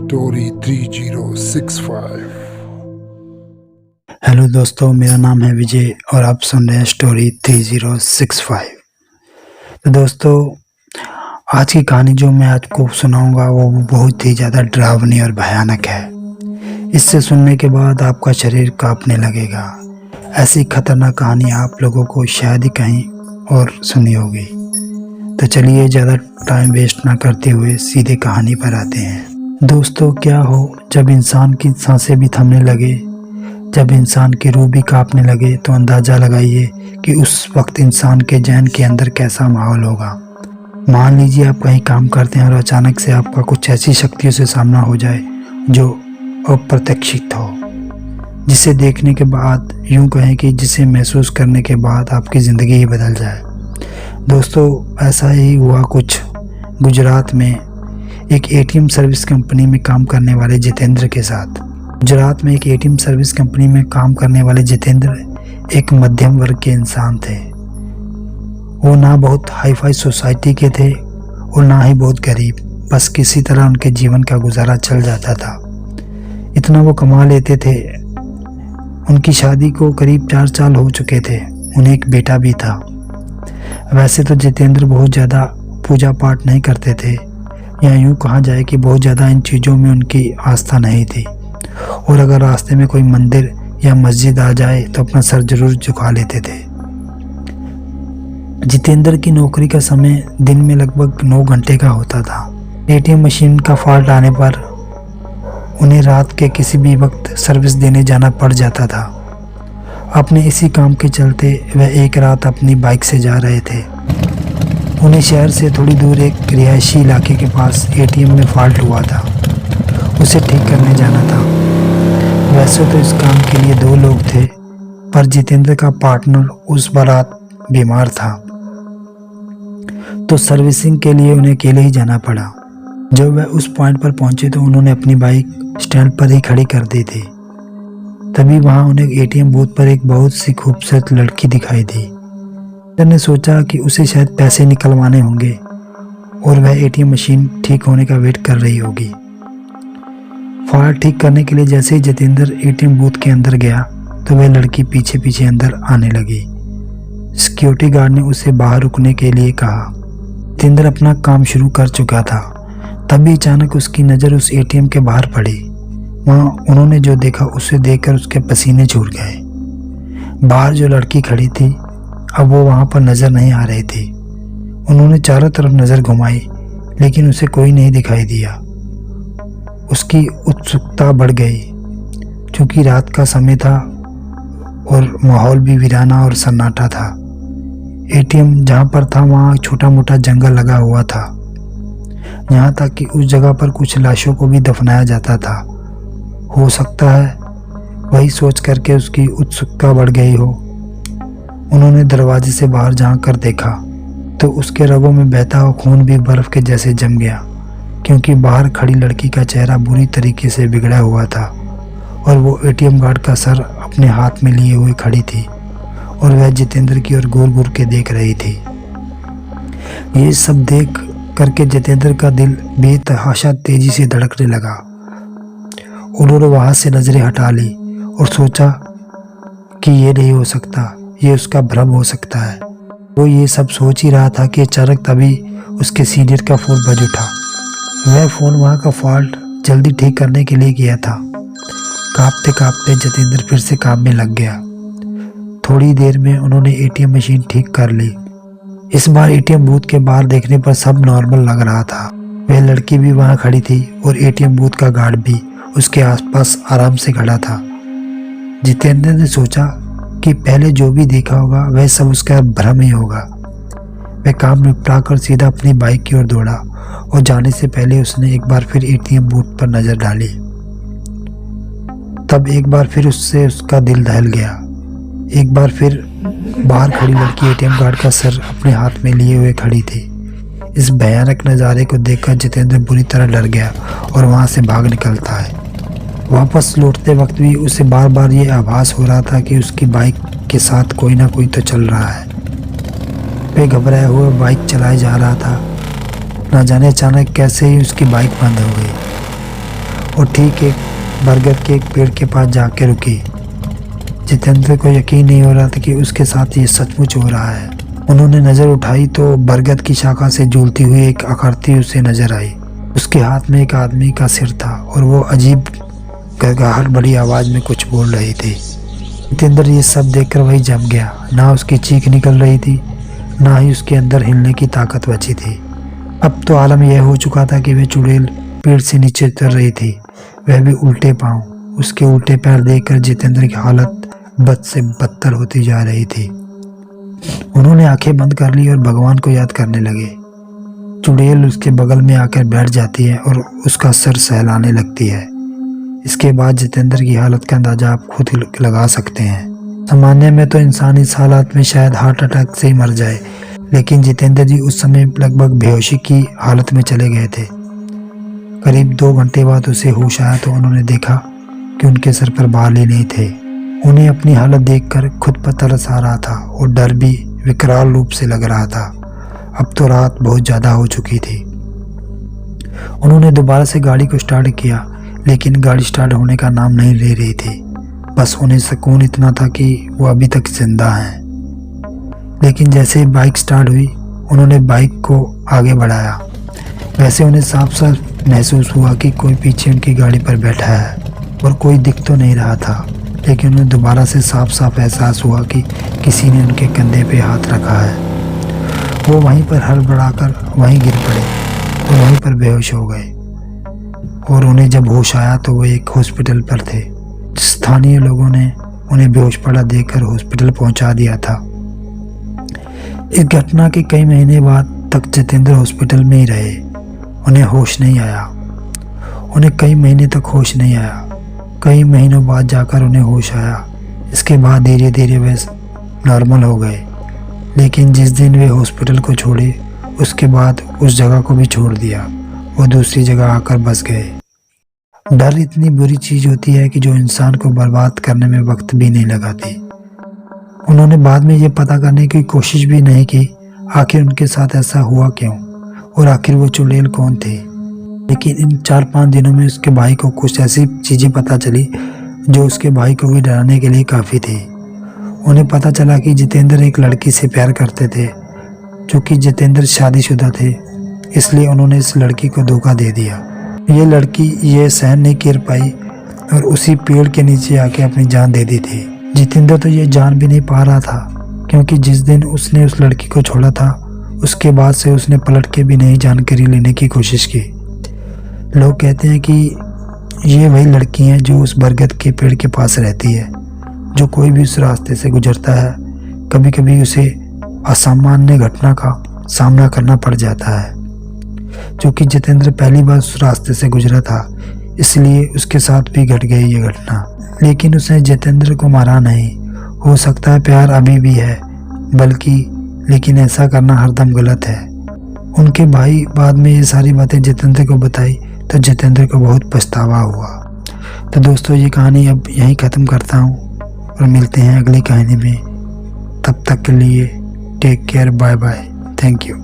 Story 3065। Hello दोस्तों, मेरा नाम है विजय और आप सुन रहे हैं स्टोरी 3065। तो दोस्तों, आज की कहानी जो मैं आपको सुनाऊंगा वो बहुत ही ज़्यादा डरावनी और भयानक है। इससे सुनने के बाद आपका शरीर कांपने लगेगा। ऐसी खतरनाक कहानी आप लोगों को शायद ही कहीं और सुनी होगी। तो चलिए ज़्यादा टाइम वेस्ट ना करते हुए सीधे कहानी पर आते हैं। दोस्तों, क्या हो जब इंसान की सांसें भी थमने लगे, जब इंसान की रूह भी कांपने लगे, तो अंदाज़ा लगाइए कि उस वक्त इंसान के जहन के अंदर कैसा माहौल होगा। मान लीजिए आप कहीं काम करते हैं और अचानक से आपका कुछ ऐसी शक्तियों से सामना हो जाए जो अप्रत्याशित हो, जिसे देखने के बाद यूं कहें कि जिसे महसूस करने के बाद आपकी ज़िंदगी ही बदल जाए। दोस्तों, ऐसा ही हुआ कुछ गुजरात में एक एटीएम सर्विस कंपनी में काम करने वाले जितेंद्र के साथ। गुजरात में एक एटीएम सर्विस कंपनी में काम करने वाले जितेंद्र एक मध्यम वर्ग के इंसान थे। वो ना बहुत हाई फाई सोसाइटी के थे और ना ही बहुत गरीब, बस किसी तरह उनके जीवन का गुजारा चल जाता था। इतना वो कमा लेते थे। उनकी शादी को करीब 4 साल हो चुके थे। उन्हें एक बेटा भी था। वैसे तो जितेंद्र बहुत ज़्यादा पूजा पाठ नहीं करते थे, या यूँ कहा जाए कि बहुत ज़्यादा इन चीज़ों में उनकी आस्था नहीं थी, और अगर रास्ते में कोई मंदिर या मस्जिद आ जाए तो अपना सर जरूर झुका लेते थे। जितेंद्र की नौकरी का समय दिन में लगभग 9 घंटे का होता था। एटीएम मशीन का फॉल्ट आने पर उन्हें रात के किसी भी वक्त सर्विस देने जाना पड़ जाता था। अपने इसी काम के चलते वह एक रात अपनी बाइक से जा रहे थे। उन्हें शहर से थोड़ी दूर एक रिहायशी इलाके के पास एटीएम में फॉल्ट हुआ था। उसे ठीक करने जाना था। वैसे तो इस काम के लिए 2 लोग थे, पर जितेंद्र का पार्टनर उस बारात बीमार था, तो सर्विसिंग के लिए उन्हें अकेले ही जाना पड़ा। जब वह उस पॉइंट पर पहुंचे तो उन्होंने अपनी बाइक स्टैंड पर ही खड़ी कर दी थी। तभी वहां उन्हें एटीएम बूथ पर एक बहुत सी खूबसूरत लड़की दिखाई दी। ने सोचा कि उसे शायद पैसे निकलवाने होंगे और वह एटीएम मशीन ठीक होने का वेट कर रही होगी। फॉल्ट ठीक करने के लिए जैसे ही जितेंद्र एटीएम बूथ के अंदर गया तो वह लड़की पीछे पीछे अंदर आने लगी। सिक्योरिटी गार्ड ने उसे बाहर रुकने के लिए कहा। जितेंद्र अपना काम शुरू कर चुका था। तभी अचानक उसकी नज़र उस एटीएम के बाहर पड़ी। वहाँ उन्होंने जो देखा उसे देखकर उसके पसीने छूट गए। बाहर जो लड़की खड़ी थी अब वो वहाँ पर नज़र नहीं आ रही थी। उन्होंने चारों तरफ नज़र घुमाई, लेकिन उसे कोई नहीं दिखाई दिया। उसकी उत्सुकता बढ़ गई। चूँकि रात का समय था और माहौल भी वीराना और सन्नाटा था। एटीएम जहाँ पर था वहाँ छोटा मोटा जंगल लगा हुआ था। यहाँ तक कि उस जगह पर कुछ लाशों को भी दफनाया जाता था। हो सकता है वही सोच करके उसकी उत्सुकता बढ़ गई हो। उन्होंने दरवाजे से बाहर झांक कर देखा तो उसके रगों में बहता हुआ खून भी बर्फ के जैसे जम गया, क्योंकि बाहर खड़ी लड़की का चेहरा बुरी तरीके से बिगड़ा हुआ था और वो एटीएम गार्ड का सर अपने हाथ में लिए हुए खड़ी थी और वह जितेंद्र की ओर घूर घूर के देख रही थी। ये सब देख करके जितेंद्र का दिल बेतहाशा तेजी से धड़कने लगा। उन्होंने वहां से नजरें हटा ली और सोचा कि ये नहीं हो सकता, ये उसका भ्रम हो सकता है। वो ये सब सोच ही रहा था कि अचानक तभी उसके सीनियर का फ़ोन बज उठा। वह फ़ोन वहाँ का फॉल्ट जल्दी ठीक करने के लिए गया था। कांपते कांपते जितेंद्र फिर से काम में लग गया। थोड़ी देर में उन्होंने एटीएम मशीन ठीक कर ली। इस बार एटीएम बूथ के बाहर देखने पर सब नॉर्मल लग रहा था। वह लड़की भी वहाँ खड़ी थी और एटीएम बूथ का गार्ड भी उसके आसपास आराम से खड़ा था। जितेंद्र ने सोचा कि पहले जो भी देखा होगा वह सब उसका भ्रम ही होगा। वह काम निपटा कर सीधा अपनी बाइक की ओर दौड़ा और जाने से पहले उसने एक बार फिर एटीएम बूथ पर नजर डाली। तब एक बार फिर उससे उसका दिल दहल गया। एक बार फिर बाहर खड़ी लड़की एटीएम गार्ड का सर अपने हाथ में लिए हुए खड़ी थी। इस भयानक नज़ारे को देखकर जितेंद्र बुरी तरह डर गया और वहां से भाग निकलता है। वापस लौटते वक्त भी उसे बार बार ये आभास हो रहा था कि उसकी बाइक के साथ कोई ना कोई तो चल रहा है। वह घबराया हुआ बाइक चलाए जा रहा था। न जाने अचानक कैसे ही उसकी बाइक बंद हो गई और ठीक एक बरगद के एक पेड़ के पास जाके रुकी। जितेंद्र को यकीन नहीं हो रहा था कि उसके साथ ये सचमुच हो रहा है। उन्होंने नज़र उठाई तो बरगद की शाखा से झूलती हुई एक आकृति उसे नजर आई। उसके हाथ में एक आदमी का सिर था और वो अजीब गड़गड़ाहट बड़ी आवाज़ में कुछ बोल रही थी। जितेंद्र ये सब देखकर वही जम गया। ना उसकी चीख निकल रही थी, ना ही उसके अंदर हिलने की ताकत बची थी। अब तो आलम यह हो चुका था कि वह चुड़ैल पेड़ से नीचे उतर रही थी, वह भी उल्टे पांव। उसके उल्टे पैर देखकर जितेंद्र की हालत बद से बदतर होती जा रही थी। उन्होंने आंखें बंद कर ली और भगवान को याद करने लगे। चुड़ैल उसके बगल में आकर बैठ जाती है और उसका सर सहलाने लगती है। इसके बाद जितेंद्र की हालत का अंदाजा आप खुद लगा सकते हैं। सामान्य में तो इंसान इस हालत में शायद हार्ट अटैक से ही मर जाए, लेकिन जितेंद्र जी उस समय लगभग बेहोशी की हालत में चले गए थे। करीब 2 घंटे बाद उसे होश आया तो उन्होंने देखा कि उनके सर पर बाल ही नहीं थे। उन्हें अपनी हालत देखकर खुद पर तरस आ रहा था और डर भी विकराल रूप से लग रहा था। अब तो रात बहुत ज़्यादा हो चुकी थी। उन्होंने दोबारा से गाड़ी को स्टार्ट किया, लेकिन गाड़ी स्टार्ट होने का नाम नहीं ले रही थी। बस उन्हें सुकून इतना था कि वो अभी तक जिंदा हैं। लेकिन जैसे बाइक स्टार्ट हुई, उन्होंने बाइक को आगे बढ़ाया। वैसे उन्हें साफ साफ महसूस हुआ कि कोई पीछे उनकी गाड़ी पर बैठा है और कोई दिख तो नहीं रहा था, लेकिन उन्हें दोबारा से साफ साफ एहसास हुआ कि किसी ने उनके कंधे पे हाथ रखा है। वो वहीं पर हड़बड़ाकर वहीं गिर पड़े और वहीं पर बेहोश हो गए। और उन्हें जब होश आया तो वो एक हॉस्पिटल पर थे। स्थानीय लोगों ने उन्हें बेहोश पड़ा देखकर हॉस्पिटल पहुंचा दिया था। इस घटना के कई महीने बाद तक जितेंद्र हॉस्पिटल में ही रहे। उन्हें होश नहीं आया। उन्हें कई महीने तक होश नहीं आया। कई महीनों बाद जाकर उन्हें होश आया। इसके बाद धीरे धीरे वे नॉर्मल हो गए। लेकिन जिस दिन वे हॉस्पिटल को छोड़े, उसके बाद उस जगह को भी छोड़ दिया। वो दूसरी जगह आकर बस गए। डर इतनी बुरी चीज होती है कि जो इंसान को बर्बाद करने में वक्त भी नहीं लगाती। उन्होंने बाद में ये पता करने की कोशिश भी नहीं की आखिर उनके साथ ऐसा हुआ क्यों और आखिर वो चुड़ैल कौन थे। लेकिन इन 4-5 दिनों में उसके भाई को कुछ ऐसी चीज़ें पता चली जो उसके भाई को भी डराने के लिए काफ़ी थी। उन्हें पता चला कि जितेंद्र एक लड़की से प्यार करते थे, चूँकि जितेंद्र शादीशुदा थे, इसलिए उन्होंने इस लड़की को धोखा दे दिया। ये लड़की ये सहन नहीं कर पाई और उसी पेड़ के नीचे आके अपनी जान दे दी थी। जितेंद्र तो ये जान भी नहीं पा रहा था, क्योंकि जिस दिन उसने उस लड़की को छोड़ा था, उसके बाद से उसने पलट के भी नहीं जानकारी लेने की कोशिश की। लोग कहते हैं कि ये वही लड़की है जो उस बरगद के पेड़ के पास रहती है। जो कोई भी उस रास्ते से गुजरता है, कभी कभी उसे असामान्य घटना का सामना करना पड़ जाता है। क्योंकि जितेंद्र पहली बार उस रास्ते से गुजरा था, इसलिए उसके साथ भी घट गई ये घटना। लेकिन उसने जितेंद्र को मारा नहीं। हो सकता है प्यार अभी भी है, लेकिन ऐसा करना हरदम गलत है। उनके भाई बाद में ये सारी बातें जितेंद्र को बताई तो जितेंद्र को बहुत पछतावा हुआ। तो दोस्तों, ये कहानी अब यहीं ख़त्म करता हूँ और मिलते हैं अगली कहानी में। तब तक के लिए take care, bye bye, thank you.